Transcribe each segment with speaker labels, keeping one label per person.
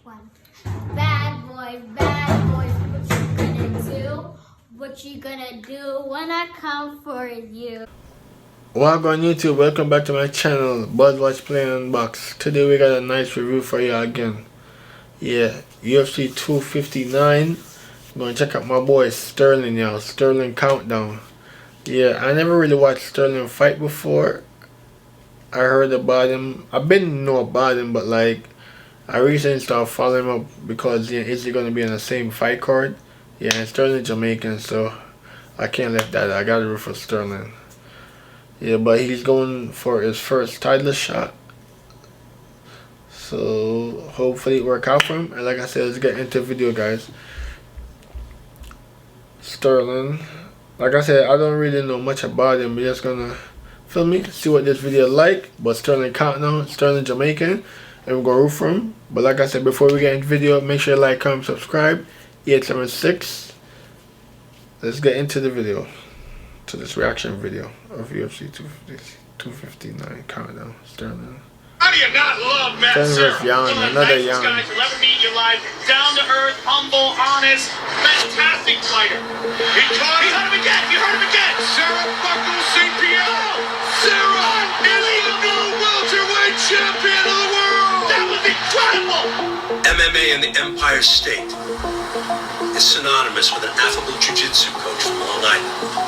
Speaker 1: One. Bad boys, what you gonna do? What you gonna do when I come for you?
Speaker 2: Welcome on YouTube, welcome back to my channel, Watch Play Unbox. Today we got a nice review for you again. Yeah, UFC 259. I'm gonna check out my boy Sterling, y'all. Sterling Countdown. Yeah, I never really watched Sterling fight before. I heard about him. I've been know about him, but like I recently started following him up because is he gonna be in the same fight card? Yeah, and Sterling Jamaican, so I can't let that. I gotta root for Sterling. Yeah, but he's going for his first title shot. So hopefully it work out for him. And like I said, let's get into the video, guys. Sterling. Like I said, I don't really know much about him. We're just gonna feel me, see what this video like. But Sterling Countdown, Sterling Jamaican, and we're gonna root for him. But like I said, before we get into the video, make sure you like, comment, subscribe. 876. Let's get into the video. To this reaction video of UFC 259 Countdown. Sterling.
Speaker 3: How do you not love Matt Serra?
Speaker 2: Another
Speaker 3: nicest
Speaker 2: Yam.
Speaker 3: guys you'll ever meet in your life. Down to earth, humble, honest, fantastic fighter. He heard him again. You heard him again. Serra buckles CPO. Serra is the new welterweight champion of the world. That was incredible.
Speaker 4: MMA in the Empire State is synonymous with an affable jiu-jitsu coach from Long Island.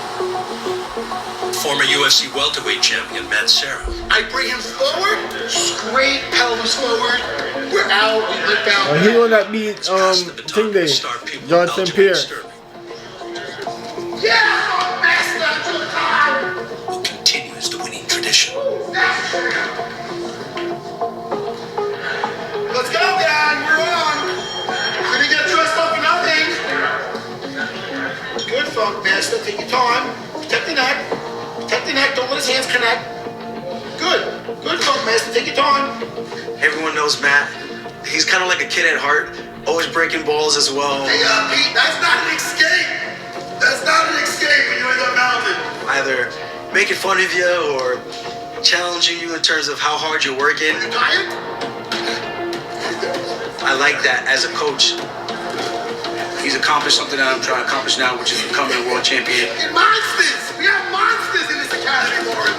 Speaker 4: Former UFC welterweight champion Matt Serra.
Speaker 5: I bring him forward, straight pelvis forward. We're out, we lift out.
Speaker 2: He will not beat Thing Day, George St. Pierre.
Speaker 5: Yeah, master to the time.
Speaker 4: Who continues the winning tradition.
Speaker 5: Let's go, guys, we're on. Couldn't get dressed up for nothing. Good funk, master, take your time. Protect the neck. Protect the neck, don't let his hands connect. Good funk, master, take your time.
Speaker 6: Everyone knows Matt. He's kind of like a kid at heart, always breaking balls as well.
Speaker 5: Hey, Pete, that's not an escape. That's not an escape when you're in the mountain.
Speaker 6: Either making fun of you or challenging you in terms of how hard you're working.
Speaker 5: You tired?
Speaker 6: I like that as a coach. He's accomplished something that I'm trying to accomplish now, which is becoming a world champion.
Speaker 5: And monsters! We have monsters in this academy, Lauren.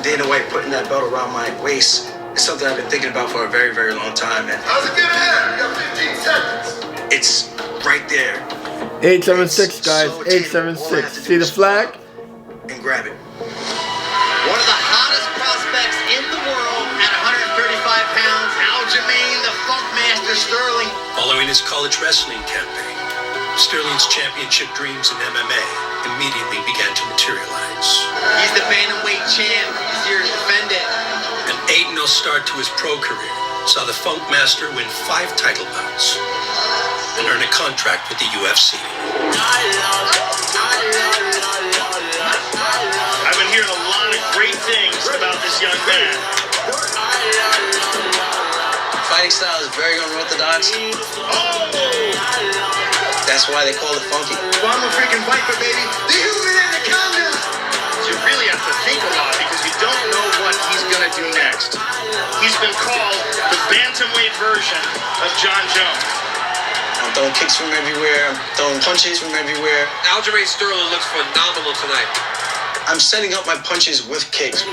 Speaker 6: Dana White putting that belt around my waist is something I've been thinking about for a very, very long time. And
Speaker 5: how's it gonna end? You got 15 seconds.
Speaker 6: it's right there.
Speaker 2: 876, guys. 876. See the flag?
Speaker 6: And grab it.
Speaker 7: One of the hottest prospects in the world at 135 pounds, Aljamain, the Funkmaster Sterling.
Speaker 4: Following his college wrestling campaign, Sterling's championship dreams in MMA immediately began to materialize.
Speaker 7: He's the bantamweight champ. He's here to defend it.
Speaker 4: An 8-0 start to his pro career saw the Funk Master win 5 title bouts and earn a contract with the UFC.
Speaker 3: I've been hearing a lot of great things about this young man.
Speaker 6: Fighting style is very unorthodox. That's why they call it funky.
Speaker 5: Well, I'm a freaking viper, baby. The human anaconda.
Speaker 3: You really have to think a lot because you don't know what he's going to do next. He's been called the bantamweight version of John Jones.
Speaker 6: I'm throwing kicks from everywhere. I'm throwing punches from everywhere.
Speaker 8: Aljamain Sterling looks phenomenal tonight.
Speaker 6: I'm setting up my punches with kicks.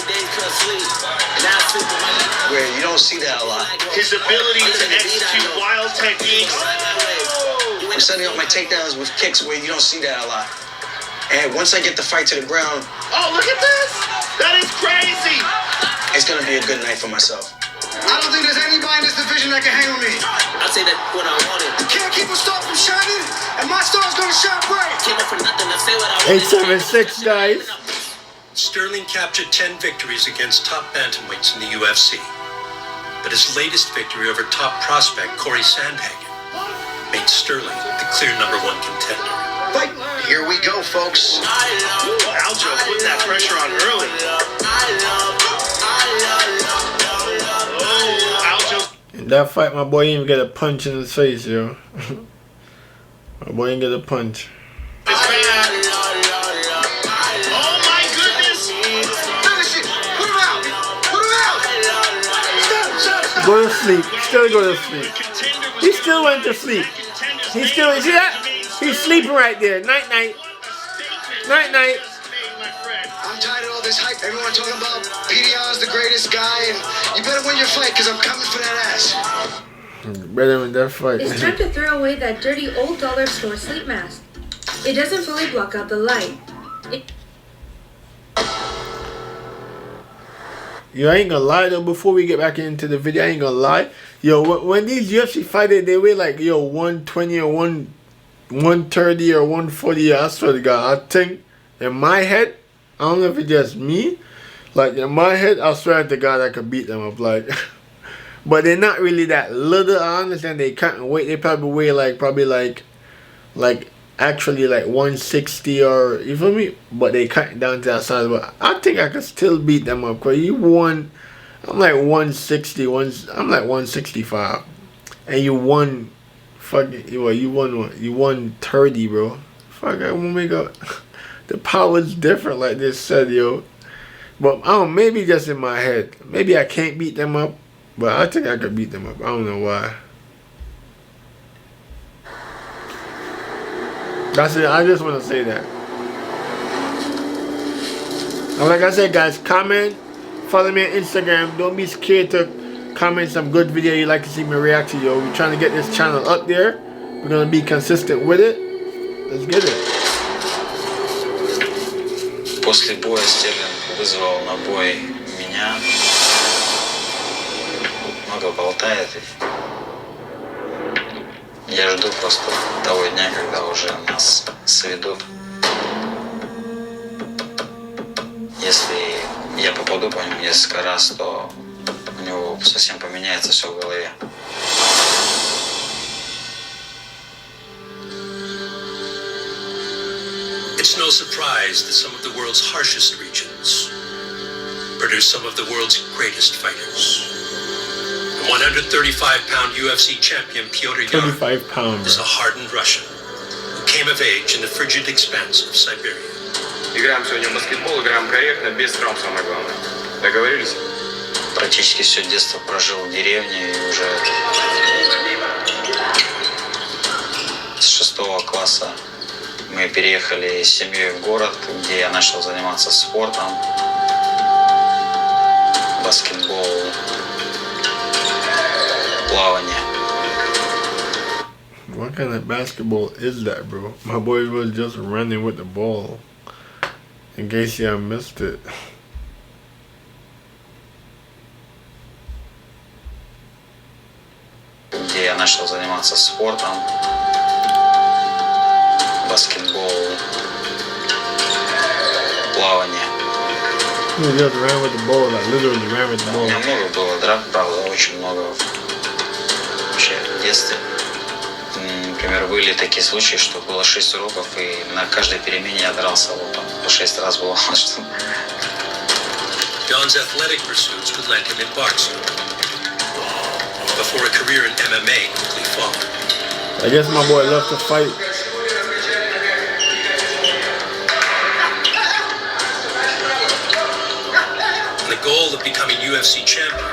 Speaker 6: Where you don't see that a lot.
Speaker 3: His ability to execute wild techniques.
Speaker 6: I'm setting up my takedowns with kicks where you don't see that a lot. And once I get the fight to the ground,
Speaker 3: Oh, look at this! That is crazy!
Speaker 6: it's gonna be a good night for myself.
Speaker 5: I don't think there's anybody in this division that can hang with me.
Speaker 7: I say that what I wanted.
Speaker 5: You can't keep a star from shining, and my star's gonna shine bright.
Speaker 7: Came up for nothing. I say what I wanted.
Speaker 2: 876, guys.
Speaker 4: Sterling captured 10 victories against top bantamweights in the UFC. But his latest victory over top prospect Corey Sandhagen made Sterling the clear #1 contender.
Speaker 5: Fight. Here we go, folks.
Speaker 3: Aljo putting that pressure on early. Oh, Aljo.
Speaker 2: In that fight, my boy didn't even get a punch in his face, yo. My boy didn't get a punch.
Speaker 3: It's bad. Oh my goodness!
Speaker 5: Finish it. Put him out. Put him out. Stop.
Speaker 2: Go to sleep. Still go to sleep. He still went to sleep. He still, see that? He's sleeping right there. Night night. Night night.
Speaker 6: I'm tired of all this hype. Everyone talking about PDR's the greatest guy, and you better win your fight because I'm coming for that ass.
Speaker 2: Better win that fight.
Speaker 9: It's time to throw away that dirty old dollar store sleep mask. It doesn't fully block out the light.
Speaker 2: Yo, I ain't gonna lie though, before we get back into the video, I ain't gonna lie. Yo, when these UFC fighters, they weigh like, yo, 120 or 130 or 140, I swear to God, I think in my head, I don't know if it's just me, like in my head, I swear to God I could beat them up, like, but they're not really that little. I understand they can't weight, they probably weigh like, actually like 160 or, you feel me? But they cut it down to that size. But I think I could still beat them up. Cause you won, I'm like 160, I'm like 165, and you won, you won 30, bro. Fuck, I won't make up. The power's different, like they said, yo. But I don't, maybe just in my head. Maybe I can't beat them up, but I think I could beat them up. I don't know why. That's it. I just want to say that. And like I said, guys, comment, follow me on Instagram. Don't be scared to comment some good video you like to see me react to, yo. We're trying to get this channel up there. We're gonna be consistent with it. Let's get it.
Speaker 6: После боя Стерлинг вызвал на бой меня. Много болтает. Я жду просто того дня, когда уже нас сведут. Если я попаду по нему несколько раз, то у него совсем поменяется все в голове.
Speaker 4: It's no surprise that some of the world's harshest regions produce some of the world's greatest fighters. The 135-pound UFC champion Pyotr Yan
Speaker 2: 35 pounds.
Speaker 4: is a hardened Russian who came of age in the frigid expanse of Siberia.
Speaker 8: Играем сегодня в баскетбол, играем корректно, без травм, самое главное. Договорились?
Speaker 6: Практически все детство прожил в деревне и уже с 6 класса мы переехали с семьей в город, где я начал заниматься спортом, баскетбол, плавание.
Speaker 2: What kind of basketball is that, bro? My boy was just running with the ball. In case y'all missed it.
Speaker 6: Где я начал заниматься спортом, баскетбол, плавание.
Speaker 2: He just ran with the ball, like literally ran with the
Speaker 6: У
Speaker 2: ball.
Speaker 6: меня много было драк, правда, очень много вообще в детстве. Например, были такие случаи, что было 6 уроков, и на каждой перемене я дрался вот там, по 6 раз было.
Speaker 4: John's athletic pursuits would land him in boxing before a career in MMA quickly followed.
Speaker 2: I guess my boy loved to fight.
Speaker 4: And the goal of becoming UFC champion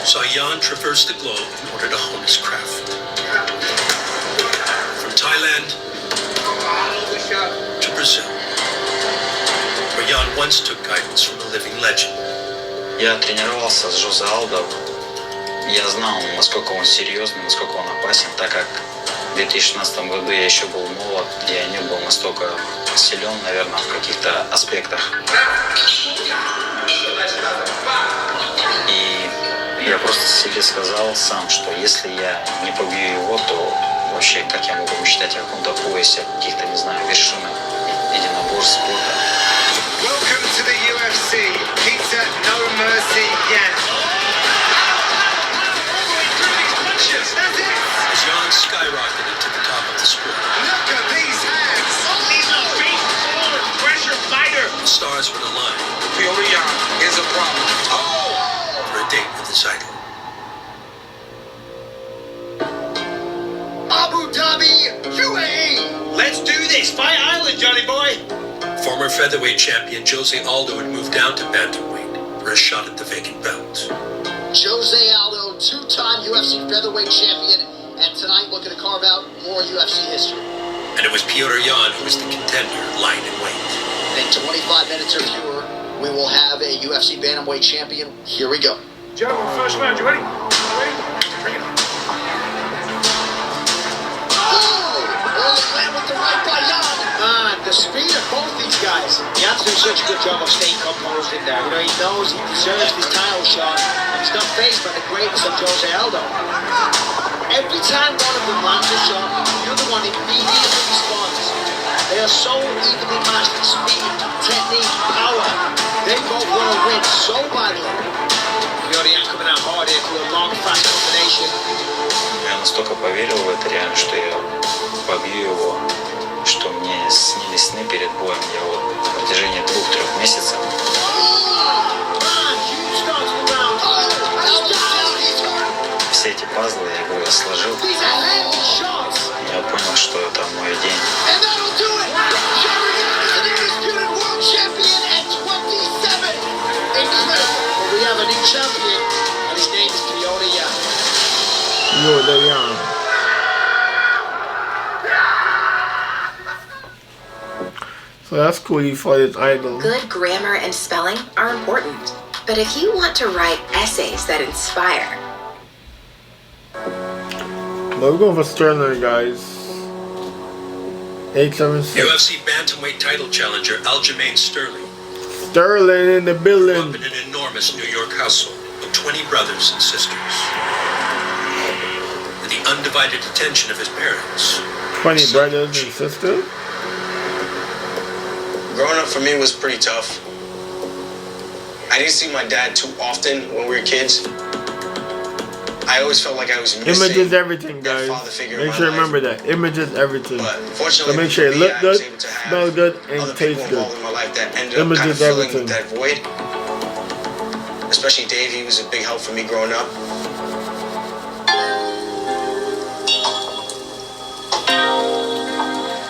Speaker 4: saw Jan traverse the globe in order to hone his craft. From Thailand to Brazil, where Jan once took guidance from a living legend.
Speaker 6: Я тренировался с Zeus Gawwd. Я знал, насколько он серьезный, насколько он опасен, так как в 2016 году я еще был молод, я не был настолько силен, наверное, в каких-то аспектах. И я просто себе сказал сам, что если я не побью его, то вообще как я могу мечтать о каком-то поясе, каких-то, не знаю, вершинах единоборств спорта.
Speaker 7: Welcome to the UFC. Pizza No Mercy Yan.
Speaker 4: As Jan skyrocketed to the top of the sport,
Speaker 7: Look at these hands.
Speaker 3: He's a beast forward pressure fighter.
Speaker 4: the stars would align
Speaker 8: Pyotr Yan is a problem.
Speaker 4: for a date with his idol.
Speaker 7: Abu Dhabi, UAE.
Speaker 3: Let's do this. Fight Island, Johnny boy.
Speaker 4: Former featherweight champion Zeus Gawwd would move down to bantamweight for a shot at the vacant belt.
Speaker 7: Jose Aldo, two-time UFC featherweight champion, and tonight looking to carve out more UFC history.
Speaker 4: And it was Petr Yan who was the contender, lying in wait.
Speaker 7: In 25 minutes or fewer, we will have a UFC bantamweight champion. Here we go.
Speaker 3: Gentlemen, first round, you ready? Bring it on.
Speaker 7: Early land with the right by Yan. The speed of both these guys. Yan's doing such a good job of staying composed in there. You know, he knows he deserves this title shot, and he's not faced by the greatness of Jose Aldo. Every time one of them lands a shot, the other one immediately responds. They are so evenly matched in speed, technique, power. They both want to win so badly. You know, Yan coming out hard here through a long, fast combination.
Speaker 6: Я настолько поверил в это реально, что я побью его, что мне снились сны перед боем. Я вот на протяжении 2-3 месяцев все эти пазлы, я говорю, сложил. Я понял, что это мой день.
Speaker 7: We have a new champion, and his name is Petr Yan.
Speaker 2: Yoda Yan. So that's cool, he fought his idol.
Speaker 10: Good grammar and spelling are important, but if you want to write essays that inspire,
Speaker 2: But we're going for Sterling, guys. 876.
Speaker 4: UFC bantamweight title challenger Aljamain Sterling
Speaker 2: Sterling in the
Speaker 4: grew up
Speaker 2: building.
Speaker 4: in an enormous New York household of 20 brothers and sisters. With the undivided attention of his parents.
Speaker 2: 20 brothers and sisters.
Speaker 8: Growing up for me was pretty tough. I didn't see my dad too often when we were kids. I always felt like I was missing.
Speaker 2: Image is everything,
Speaker 8: that
Speaker 2: guys.
Speaker 8: father figure in
Speaker 2: Make
Speaker 8: my
Speaker 2: sure you
Speaker 8: life.
Speaker 2: remember that. Image is everything.
Speaker 8: But
Speaker 2: So
Speaker 8: fortunately,
Speaker 2: make sure it
Speaker 8: for me,
Speaker 2: look
Speaker 8: I
Speaker 2: good,
Speaker 8: was able to have
Speaker 2: smell good,
Speaker 8: other
Speaker 2: and
Speaker 8: people
Speaker 2: taste good.
Speaker 8: involved in my life that ended
Speaker 2: Image
Speaker 8: up kind
Speaker 2: is
Speaker 8: of filling
Speaker 2: everything.
Speaker 8: that void. Especially Dave, he was a big help for me growing up.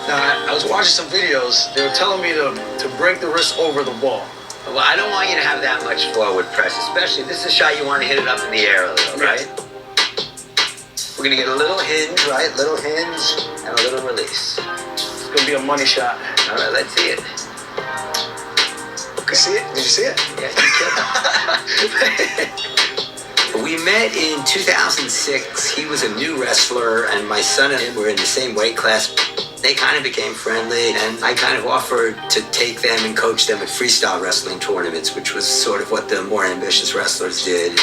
Speaker 11: Now, I was watching some videos. They were telling me to break the wrist over the ball.
Speaker 12: Well, I don't want you to have that much forward press, especially this is a shot you want to hit it up in the air a little, right? We're gonna get a little hinge, right? Little hinge and a little release.
Speaker 11: It's gonna be a money shot.
Speaker 12: All right, let's see it.
Speaker 8: Okay. See it? Did you see it?
Speaker 12: Yeah, you killed it. We met in 2006. He was a new wrestler, and my son and him were in the same weight class. They kind of became friendly, and I kind of offered to take them and coach them at freestyle wrestling tournaments, which was sort of what the more ambitious wrestlers did.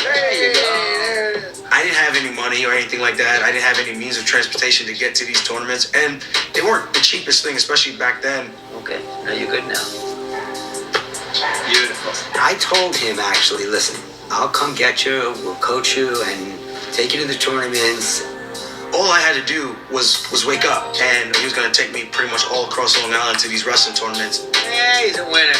Speaker 8: There you go. There it is. I didn't have any money or anything like that. I didn't have any means of transportation to get to these tournaments, and they weren't the cheapest thing, especially back then.
Speaker 12: Okay, now you're good now. Beautiful. I told him, actually, listen, I'll come get you, we'll coach you, and take you to the tournaments.
Speaker 8: All I had to do was wake up, and he was going to take me pretty much all across Long Island to these wrestling tournaments.
Speaker 12: Hey, he's a winner.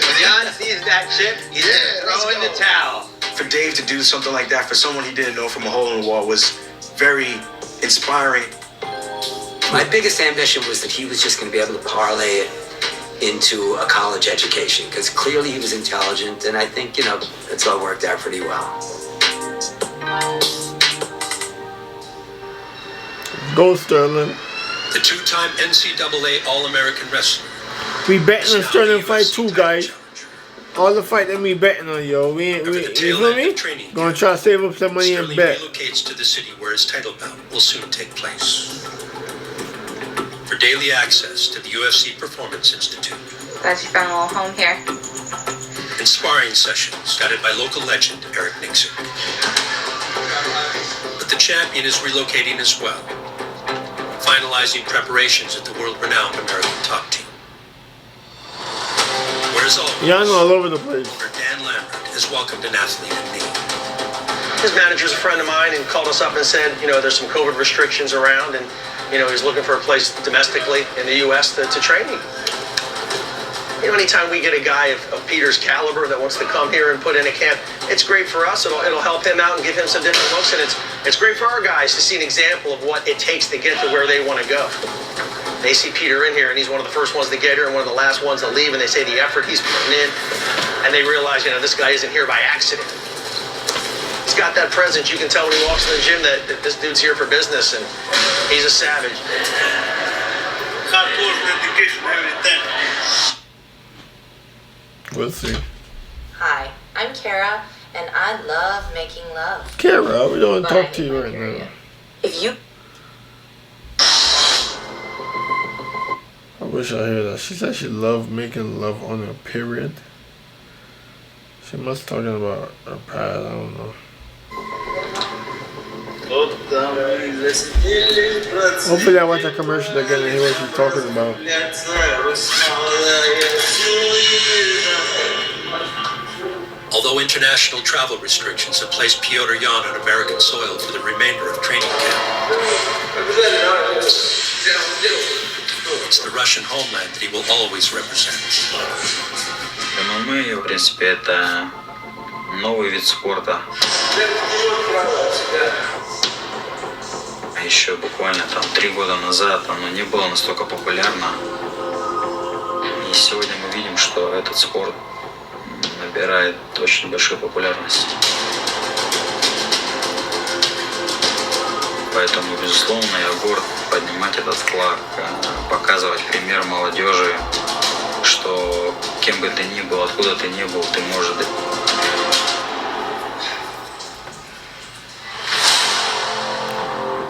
Speaker 12: When Jan sees that chip, he's throwing the towel.
Speaker 8: For Dave to do something like that for someone he didn't know from a hole in the wall was very inspiring.
Speaker 12: My biggest ambition was that he was just going to be able to parlay it into a college education, because clearly he was intelligent, and I think, you know, it's all worked out pretty well.
Speaker 2: Go Sterling.
Speaker 4: The two-time NCAA All-American wrestler.
Speaker 2: We betting on Sterling fight too, guys. All the fight that we betting on, yo. You feel me? Gonna try to save up some money and
Speaker 4: Sterling
Speaker 2: bet.
Speaker 4: relocates to the city where his title bout will soon take place. For daily access to the UFC Performance Institute.
Speaker 10: glad you found a little home here.
Speaker 4: And sparring sessions guided by local legend Eric Nixon. But the champion is relocating as well, finalizing preparations at the world-renowned American top team. Whereas
Speaker 2: all over the place.
Speaker 4: Dan Lambert has welcomed an athlete in need.
Speaker 11: His manager's a friend of mine and called us up and said, you know, there's some COVID restrictions around, and, you know, he's looking for a place domestically in the U.S. to train him. You know, anytime we get a guy of Peter's caliber that wants to come here and put in a camp, it's great for us. It'll help him out and give him some different looks, and it's great for our guys to see an example of what it takes to get to where they want to go. They see Peter in here, and he's one of the first ones to get here and one of the last ones to leave, and they say the effort he's putting in, and they realize, you know, this guy isn't here by accident. He's got that presence. You can tell when he walks in the gym that this dude's here for business, and he's a savage.
Speaker 2: We'll see.
Speaker 10: Hi, I'm Kara, and I love making love.
Speaker 2: Kara, we don't talk to you right now.
Speaker 10: If you...
Speaker 2: I wish I heard that. She said she loved making love on her period. She must be talking about her pad, I don't know. Hopefully I watch that commercial again and hear what she's talking about.
Speaker 4: Although international travel restrictions have placed Petr Yan on American soil for the remainder of training camp, it's the Russian homeland that he will always represent.
Speaker 6: ММА, в принципе, это новый вид спорта. А еще буквально там 3 года назад оно не было настолько популярно. И сегодня мы видим, что этот спорт набирает очень большую популярность. Поэтому, безусловно, я горд поднимать этот флаг, показывать пример молодежи, что кем бы ты ни был, откуда ты ни был, ты можешь...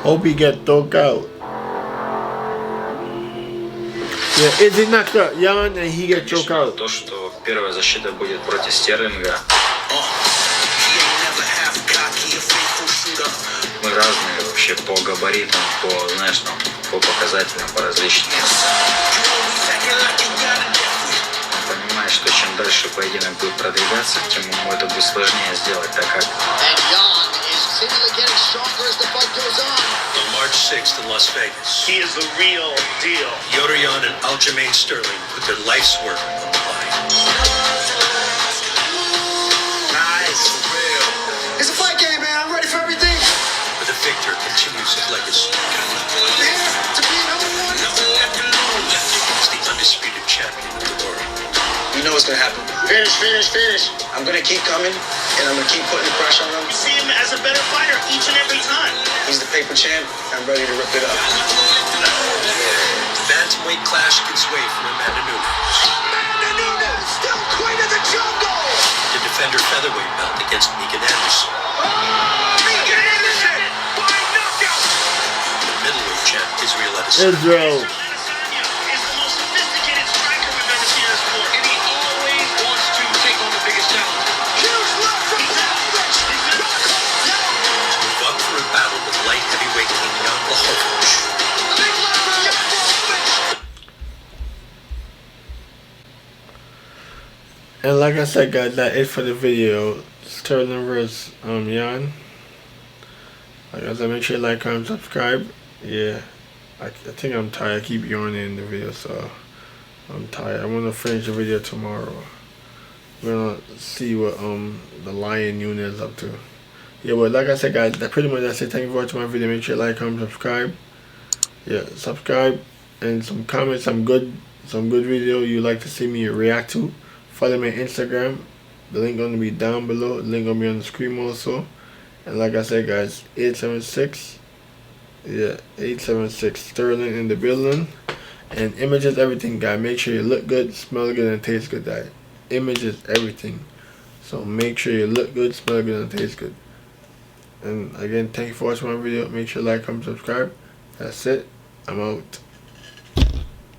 Speaker 2: Hope he get dug out. Yeah, is he knocked out? Yan and he get choked out.
Speaker 6: То, что первая защита будет против Стерлинга. Мы разные вообще по габаритам, по, знаешь, там, по показателям, по различным. Понимаешь, что чем дальше поединок будет продвигаться, тем ему это будет сложнее сделать, так как...
Speaker 4: On March 6th in Las Vegas,
Speaker 3: He is the real deal.
Speaker 4: Petr Yan and Aljamain Sterling put their life's work on the line.
Speaker 5: Nice. It's a fight game, man. I'm ready for everything.
Speaker 4: But the victor continues his legacy.
Speaker 5: Here to be number one.
Speaker 4: He's the undisputed champion of the world.
Speaker 8: You know what's gonna happen.
Speaker 5: Finish.
Speaker 8: I'm gonna keep coming, and I'm gonna keep putting the pressure on him.
Speaker 3: You see him as a better fighter each and every time.
Speaker 8: He's the paper champ. I'm ready to rip it up.
Speaker 4: The bantamweight clash gives way for Amanda Nunes.
Speaker 5: Still queen of the jungle.
Speaker 4: To defend her featherweight belt against Megan Anderson.
Speaker 5: Megan Anderson by knockout.
Speaker 4: The middleweight champ Israel Adesanya.
Speaker 2: Israel.
Speaker 3: Is the most sophisticated striker we've ever seen in the sport. And he always wants to take on the biggest challenge.
Speaker 5: Huge left from Savage.
Speaker 4: To move up for a battle with light heavyweight king Jan Blachowicz.
Speaker 5: Big left from Blachowicz.
Speaker 2: And like I said, guys, that's it for the video. Sterling vs. Yan. Like I said, make sure you like, comment, subscribe. Yeah, I think I'm tired. I keep yawning in the video, so I'm tired. I want to finish the video tomorrow. We're gonna see what the Lion Nunes is up to. Yeah, but like I said, guys, that pretty much that's it. Thank you for watching my video. Make sure you like, comment, subscribe. Yeah, subscribe and some comments, some good video you like to see me react to. Follow me on Instagram. The link gonna be down below. The link gonna be on the screen also. And like I said, guys, 876. Yeah, 876 Sterling in the building. And images, everything, guys. Make sure you look good, smell good, and taste good, guys. Images, everything. So make sure you look good, smell good, and taste good. And again, thank you for watching my video. Make sure you like, comment, subscribe. That's it. I'm out.